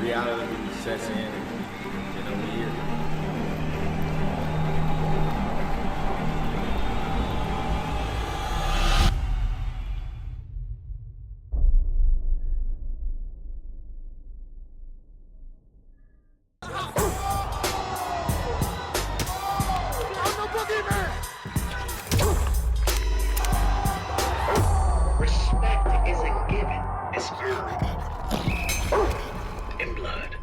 reality sets in, and we're here. Respect isn't given, it's earned. In blood.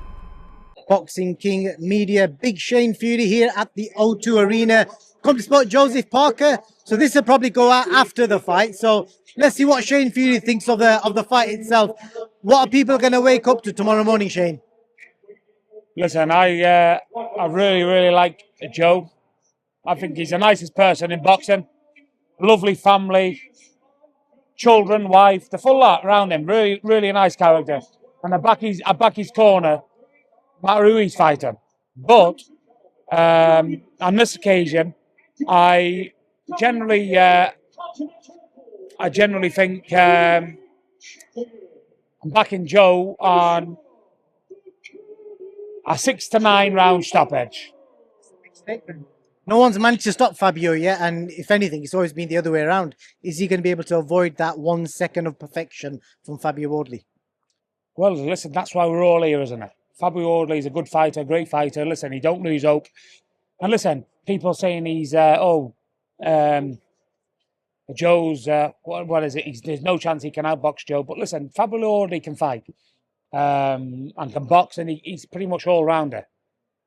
Boxing King Media, Big Shane Fury here at the O2 Arena. Come to spot Joseph Parker. So this will probably go out after the fight. So let's see what Shane Fury thinks of the fight itself. What are people going to wake up to tomorrow morning, Shane? Listen, I really like Joe. I think he's the nicest person in boxing. Lovely family, children, wife, the full lot around him. Really a nice character. And I back his corner, no matter who he's fighting. But on this occasion, I generally think I'm backing Joe on a 6 to 9 round stoppage. No one's managed to stop Fabio yet, and if anything, it's always been the other way around. Is he going to be able to avoid that 1 second of perfection from Fabio Wardley? Well, listen, that's why we're all here, isn't it? Fabio Wardley is a good fighter, great fighter. Listen, he don't lose hope. And listen, people saying he's, Joe's, what is it? There's no chance he can outbox Joe. But listen, Fabio Wardley can fight and can box, and he's pretty much all-rounder.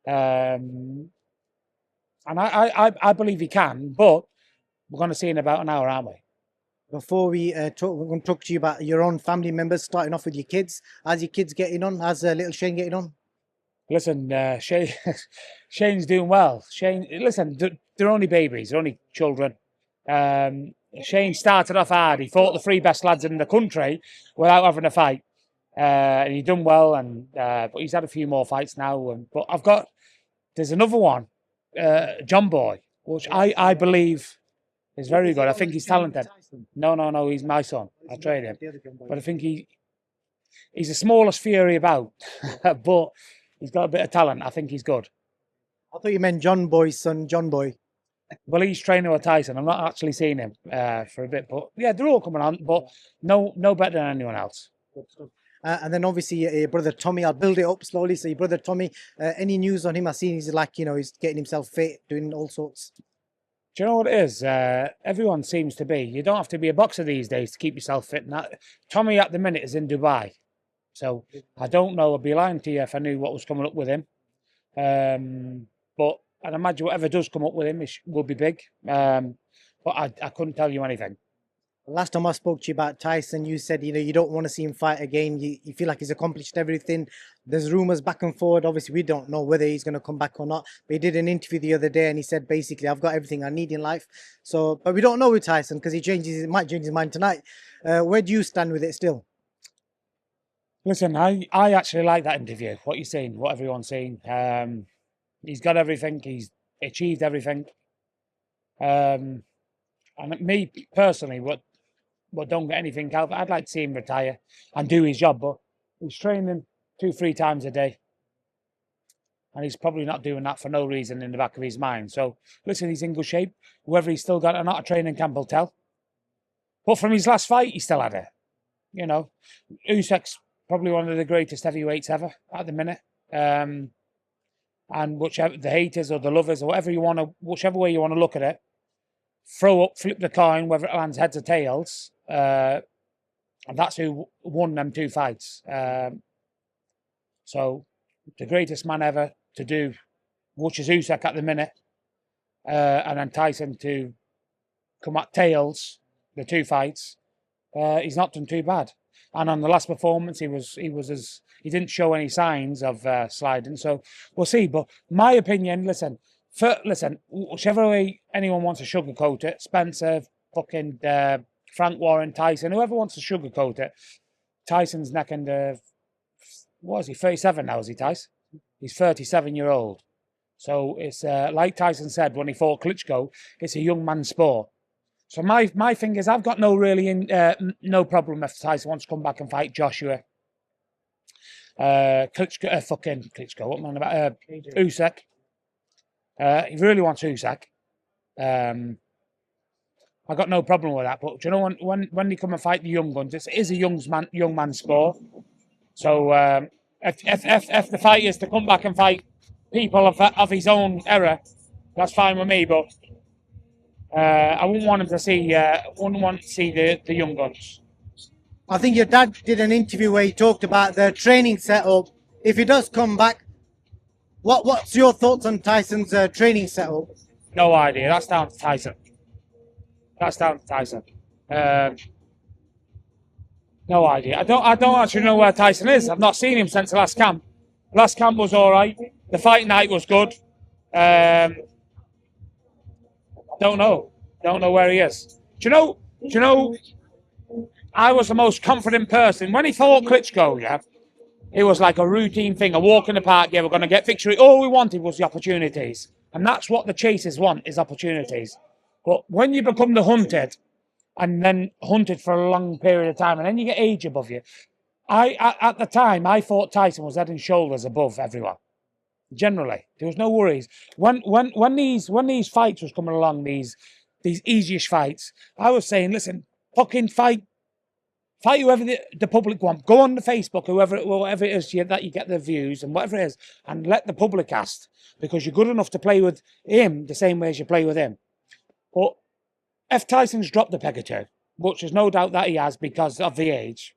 And I believe he can, but we're going to see in about an hour, aren't we? Before we talk, we're going to talk to you about your own family members, starting off with your kids. How's your kids getting on? How's little Shane getting on? Listen, Shane's doing well. Shane, listen, they're only babies, they're only children. Shane started off hard. He fought the 3 best lads in the country without having a fight. And he done well, but he's had a few more fights now. But there's another one. John Boy, which I believe is very good. I think he's talented. No, he's my son. I train him. But I think he's the smallest Fury about, but he's got a bit of talent. I think he's good. I thought you meant John Boy's son, John Boy. Well, he's training with Tyson. I'm not actually seeing him for a bit, but yeah, they're all coming on, but no better than anyone else. And then obviously your brother Tommy, I'll build it up slowly. So your brother Tommy, any news on him? I've seen he's he's getting himself fit, doing all sorts. Do you know what it is? Everyone seems to be. You don't have to be a boxer these days to keep yourself fit. And Tommy at the minute is in Dubai. So I don't know. I'd be lying to you if I knew what was coming up with him. But I'd imagine whatever does come up with him will be big. But I couldn't tell you anything. Last time I spoke to you about Tyson, you said, you don't want to see him fight again. You feel like he's accomplished everything. There's rumors back and forward. Obviously, we don't know whether he's going to come back or not. But he did an interview the other day and he said, basically, I've got everything I need in life. So, but we don't know with Tyson because he might change his mind tonight. Where do you stand with it still? Listen, I actually like that interview. What you're saying, what everyone's saying. He's got everything. He's achieved everything. And me personally, what don't get anything out of it. I'd like to see him retire and do his job, but he's training 2-3 times a day. And he's probably not doing that for no reason in the back of his mind. So, listen, he's in good shape. Whether he's still got or not a training camp will tell. But from his last fight, he still had it. Usyk's probably one of the greatest heavyweights ever at the minute. And whichever the haters or the lovers or whichever way you want to look at it, flip the coin, whether it lands heads or tails, and that's who won them 2 fights. So the greatest man ever to do, which is Usyk at the minute, and then Tyson to come at tails, the 2 fights. He's not done too bad. And on the last performance, he didn't show any signs of sliding. So we'll see. But my opinion, listen, whichever way anyone wants to sugarcoat it, Spencer, fucking Frank Warren, Tyson, whoever wants to sugarcoat it, Tyson's necking what is he, 37 now, is he, Tyson? He's 37-year-old. So it's like Tyson said when he fought Klitschko, it's a young man's sport. So my thing is, I've got no problem if Tyson wants to come back and fight Joshua. Klitschko, fucking Klitschko, what am I on about? Usyk. He really wants Usyk. I got no problem with that. But do you know when they come and fight the young guns, it is a young man sport. So if the fight is to come back and fight people of his own era, that's fine with me. But I wouldn't want him to see. Wouldn't want to see the young guns. I think your dad did an interview where he talked about the training setup. If he does come back, what's your thoughts on Tyson's training setup? No idea. That's down to Tyson. No idea. I don't actually know where Tyson is. I've not seen him since the last camp. Last camp was all right. The fight night was good. Don't know where he is. Do you know? I was the most confident person when he fought Klitschko. Yeah, it was like a routine thing, a walk in the park. Yeah, we're going to get victory. All we wanted was the opportunities, and that's what the chasers want: is opportunities. But when you become the hunted, and then hunted for a long period of time, and then you get age above you, at the time I thought Tyson was head and shoulders above everyone. Generally, there was no worries. When these fights was coming along, these easyish fights, I was saying, listen, fucking fight whoever the public want. Go on the Facebook, whatever it is that you get the views and whatever it is, and let the public ask, because you're good enough to play with him the same way as you play with him. But if Tyson's dropped the peg or two, which there's no doubt that he has because of the age,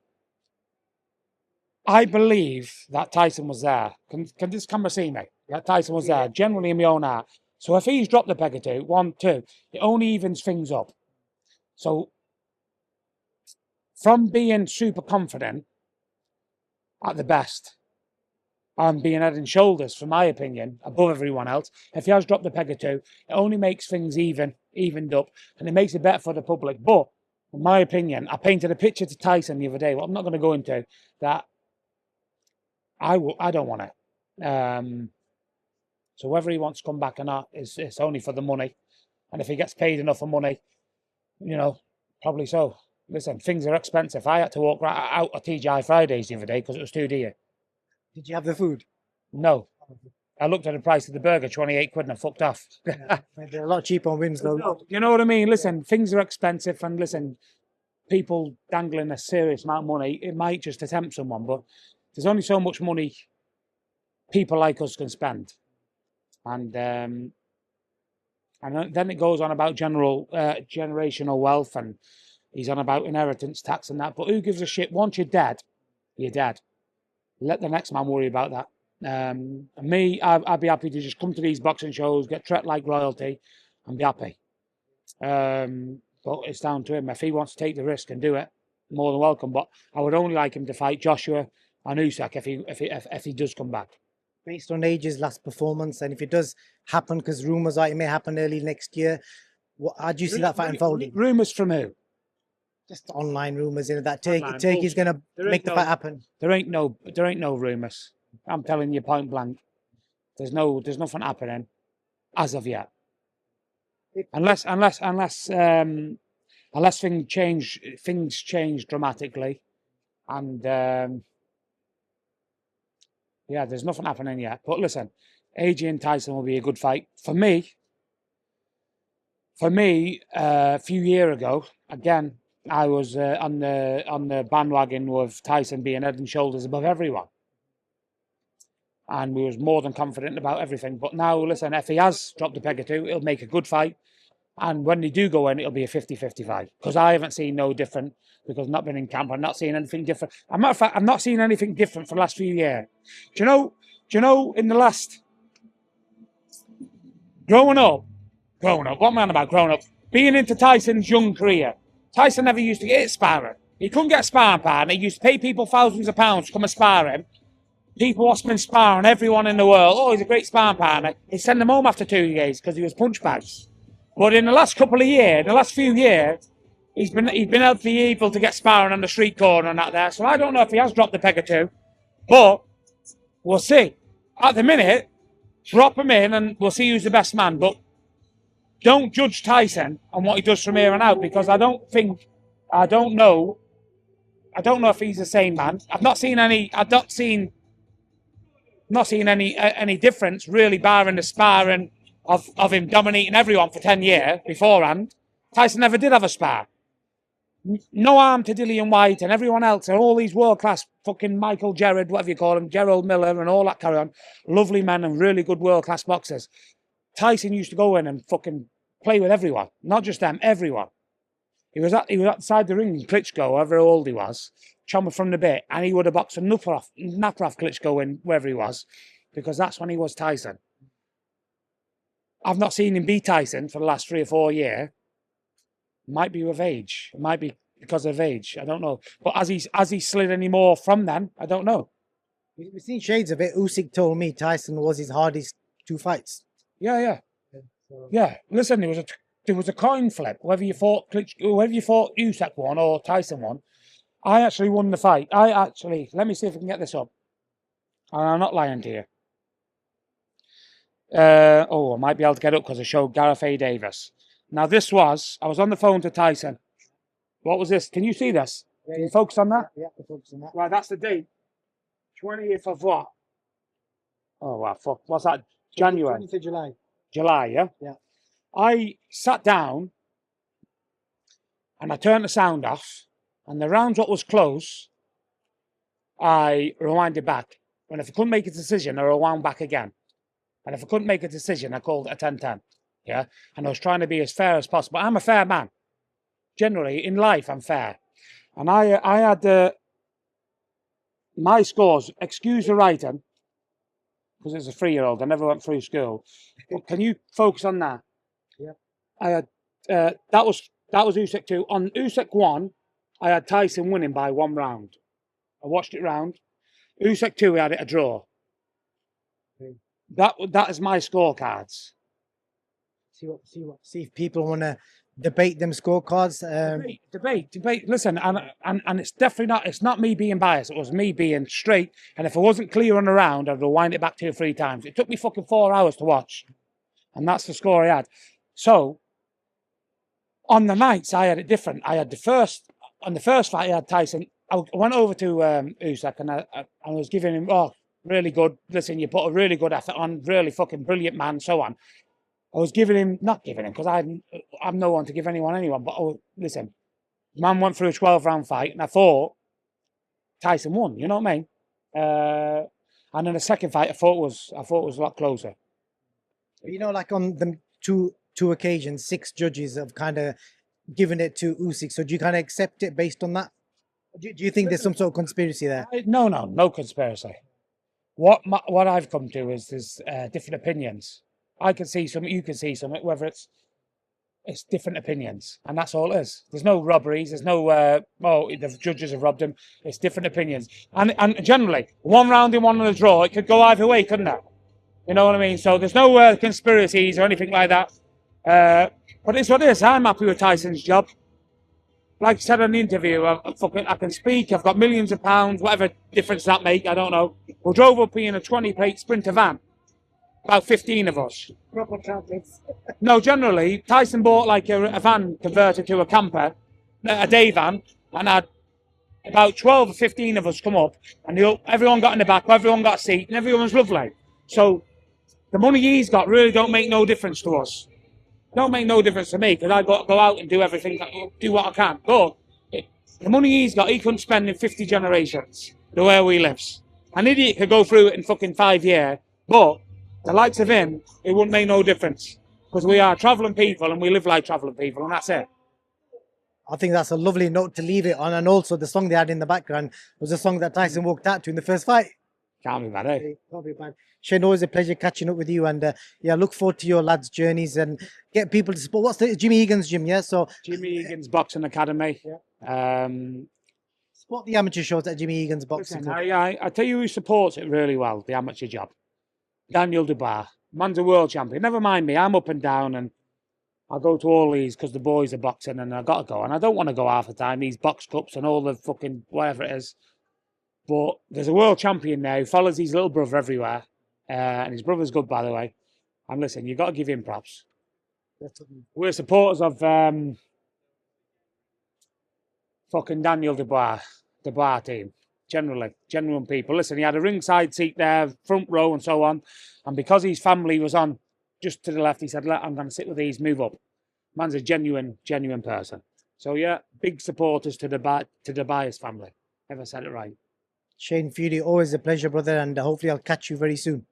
I believe that Tyson was there. Can this camera see me? Yeah, Tyson was there, generally in my own heart. So if he's dropped the peg or two, 1, 2, it only evens things up. So from being super confident at the best and being head and shoulders, for my opinion, above everyone else, if he has dropped the peg or two, it only makes things evened up, and it makes it better for the public. But in my opinion, I painted a picture to Tyson the other day, what I'm not going to go into, that I don't want it. So whether he wants to come back or not, it's only for the money. And if he gets paid enough for money, probably so. Listen, things are expensive. I had to walk right out of TGI Fridays the other day because it was too dear. Did you have the food? No. I looked at the price of the burger, 28 quid, and I fucked off. They're a lot cheaper on Winslow. You know what I mean? Listen, things are expensive, and listen, people dangling a serious amount of money, it might just tempt someone, but there's only so much money people like us can spend. And then it goes on about generational wealth, and he's on about inheritance tax and that. But who gives a shit? Once you're dead, you're dead. Let the next man worry about that. Me, I'd be happy to just come to these boxing shows, get treated like royalty, and be happy. But it's down to him. If he wants to take the risk and do it, more than welcome. But I would only like him to fight Joshua and Usyk if he does come back. Based on Age's last performance, and if it does happen, because rumours are it may happen early next year, how do you see that fight unfolding? Rumours from who? Just online rumours, that Turkey's going to make the fight happen. There ain't no rumours. I'm telling you point blank. There's nothing happening as of yet. Unless things change dramatically, and there's nothing happening yet. But listen, AJ and Tyson will be a good fight for me. A few years ago, again, I was on the bandwagon with Tyson being head and shoulders above everyone. And we was more than confident about everything. But now, listen, if he has dropped a peg or two, it'll make a good fight. And when they do go in, it'll be a 50-50 fight. Because I haven't seen no different, because I've not been in camp. I'm not seeing anything different. As a matter of fact, I've not seen anything different for the last few years. Do you know, in the last... Growing up, what am I on about growing up? Being into Tyson's young career, Tyson never used to get sparring. He couldn't get a sparring partner. He used to pay people thousands of pounds to come and spar him. People was been sparring everyone in the world. Oh, he's a great sparring partner. He'd send them home after 2 years because he was punch bags. But in the last few years, he's been able to be able to get sparring on the street corner and that there. So I don't know if he has dropped a peg or two, but we'll see. At the minute, drop him in and we'll see who's the best man. But don't judge Tyson on what he does from here on out, because I don't know if he's the same man. I've not seen Not seeing any difference really, barring the sparring of him dominating everyone for 10 years beforehand. Tyson never did have a spar. No harm to Dillian White and everyone else and all these world-class fucking Michael Gerard, whatever you call him, Gerald Miller and all that carry on. Lovely men and really good world-class boxers. Tyson used to go in and fucking play with everyone. Not just them, everyone. He was outside the ring, Klitschko, however old he was, chomping from the bit, and he would have boxed a napper off Klitschko in wherever he was, because that's when he was Tyson. I've not seen him beat Tyson for the last 3 or 4 years. Might be with age. It might be because of age. I don't know. But as he slid any more from then, I don't know. We've seen shades of it. Usyk told me Tyson was his hardest 2 fights. Yeah. Listen, there was a coin flip. Whether you thought Usyk won or Tyson won, I actually won the fight. Let me see if I can get this up. And I'm not lying to you. I might be able to get up because I showed Gareth A. Davis. Now, I was on the phone to Tyson. What was this? Can you see this? Yeah, Can you focus on that? Yeah, focus on that. Right, that's the date. 20th of what? Oh, wow, fuck. What's that? January? 20th of July. July, yeah? Yeah. I sat down and I turned the sound off, and the rounds what was close, I rewinded back. And if I couldn't make a decision, I rewound back again. And if I couldn't make a decision, I called it a 10-10. Yeah, and I was trying to be as fair as possible. I'm a fair man. Generally, in life, I'm fair. And I had my scores, excuse the writing, because it's a 3-year-old. I never went through school. But can you focus on that? Yeah. I had that was Usyk 2. On Usyk 1, I had Tyson winning by 1 round. I watched it round. Usyk 2, we had it a draw. Okay. That is my scorecards. See if people want to debate them scorecards. Debate. Listen, and it's definitely not. It's not me being biased. It was me being straight. And if I wasn't clear on the round, I'd rewind it back 2 or 3 times. It took me fucking 4 hours to watch, and that's the score I had. So on the nights, I had it different. I had on the first fight, I had Tyson. I went over to Usyk and I was giving him, really good. Listen, you put a really good effort on, really fucking brilliant man, so on. I was not giving him, because I'm no one to give anyone, but listen, man went through a 12-round fight, and I thought Tyson won, you know what I mean? And then the second fight, I thought it was a lot closer. You know, like on the two occasions, 6 judges have kind of given it to Usyk. So do you kind of accept it based on that? Do you think there's some sort of conspiracy there? No conspiracy. What I've come to is there's different opinions. I can see something, you can see something, whether it's different opinions, and that's all it is. There's no robberies, there's no, the judges have robbed him. It's different opinions. And generally, 1 round in 1 on a draw, it could go either way, couldn't it? You know what I mean? So there's no conspiracies or anything like that. But it's what it is. I'm happy with Tyson's job. Like I said in the interview, I can speak, I've got millions of pounds, whatever difference that make, I don't know. We drove up here in a 20-plate Sprinter van. About 15 of us. Proper Catholics. No, generally, Tyson bought like a van converted to a camper, a day van, and had about 12 or 15 of us come up, and everyone got in the back, everyone got a seat, and everyone was lovely. So the money he's got really don't make no difference to us. Don't make no difference to me, because I got to go out and do everything, do what I can. But the money he's got, he couldn't spend in 50 generations, the way we lives. An idiot could go through it in fucking 5 years, but the likes of him, it wouldn't make no difference, because we are travelling people and we live like travelling people, and that's it. I think that's a lovely note to leave it on. And also the song they had in the background was a song that Tyson walked out to in the first fight. Can't be bad, eh? Can't be bad. Shane, always a pleasure catching up with you. And look forward to your lads' journeys and get people to support. What's the Jimmy Egan's gym, yeah? So Jimmy Egan's Boxing Academy. Yeah. Support the amateur shows at Jimmy Egan's Boxing Club. I tell you who supports it really well, the amateur job. Daniel Dubois. Man's a world champion. Never mind me, I'm up and down, and I go to all these because the boys are boxing and I got to go. And I don't want to go half the time, these box cups and all the fucking whatever it is. But there's a world champion now who follows his little brother everywhere. And his brother's good, by the way. And listen, you've got to give him props. We're supporters of fucking Daniel Dubois team. generally, genuine people. Listen, he had a ringside seat there, front row and so on. And because his family was on just to the left, he said, "Look, I'm going to sit with these, move up." Man's a genuine person. So yeah, big supporters to the Bias family. Ever said it right. Shane Fury, always a pleasure, brother, and hopefully I'll catch you very soon.